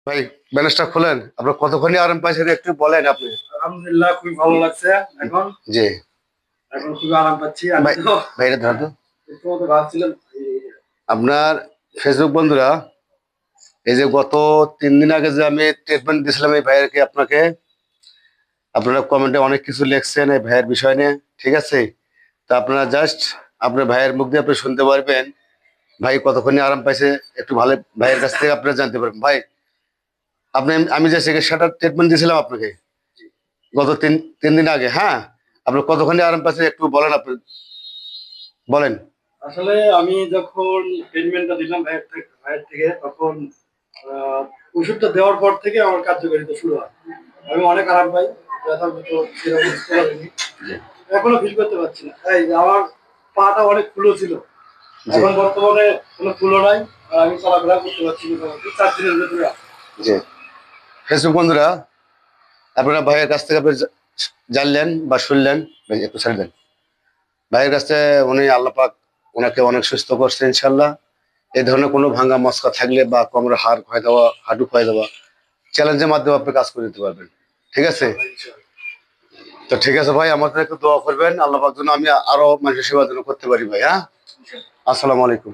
ভাই, ব্যালেন্সটা খোলেন। আপনার কতক্ষণই আরাম পাইছেন একটু বলেন আপনি। আলহামদুলিল্লাহ খুবই ভালো লাগছে। এখন জি এখন খুবই আরাম পাচ্ছি। আমি ভাই। তো ভাই এটা ধরো তো। প্রথমত ভাবছিলাম আপনার ফেসবুক বন্ধুরা, এই যে গত 3 দিন আগে যে আমি ট্রিটমেন্ট দিয়েছিলাম এই ভাইয়েরকে আপনাকে, আপনারা কমেন্টে অনেক কিছু লিখছেন এই ভাইয়ের বিষয় নিয়ে। ঠিক আছে, তা আপনারা জাস্ট আপনার ভাইয়ের মুখ দিয়ে আপনি শুনতে পারবেন ভাই কতক্ষণই আরাম পাইছে। একটু ভালো ভাইয়ের কাছ থেকে আপনারা জানতে পারবেন। ভাই, আপনি আমি যে চিকিৎসাটা ট্রিটমেন্ট দিয়েছিলাম আপনাকে গত 3 দিন আগে, হ্যাঁ, আপনি কতক্ষণই আরাম পাইছেন একটু বলেন, আপনি বলেন। আসলে আমি যখন ট্রিটমেন্টটা দিলাম ভাইয়ের থেকে তখন আহ, ওষুধটা দেওয়ার পর থেকে আমার কার্যকারিতা শুরু হয়। আমি অনেক আরাম পাই। ব্যথা মতো সেরকম বুঝতে পারিনি। এখনো ফিল করতে পারছি না। এই যে আমার পাটা অনেক ফুলো ছিল, জি এখন বর্তমানে কোনো ফুলো নাই। আর আমি চলাফেরা করতে পারছি মোটামুটি 4 দিনের ভেতরে। জি ফেসবুক বন্ধুরা, আপনারা ভাইয়ের কাছ থেকে আপনি জানলেন বা শুনলেন। ভাই, একটু ছেড়ে দেন। ভাইয়ের কাছে উনি আল্লাহ পাক ওনাকে অনেক সুস্থ করছে ইনশাল্লাহ। এই ধরনের কোনো ভাঙ্গা মস্কা থাকলে বা কোমরের হাড় ক্ষয় দেওয়া, হাঁটু ক্ষয় দেওয়া, চ্যালেঞ্জের মাধ্যমে আপনি কাজ করে দিতে পারবেন। ঠিক আছে, ইনশাআল্লাহ ইনশাআল্লাহ। তো ঠিক আছে ভাই, আমাদের একটু দোয়া করবেন আল্লাহ পাক যেন আমি আরো মানুষের সেবা যেন করতে পারি ভাই। হ্যাঁ, আসসালামু আলাইকুম।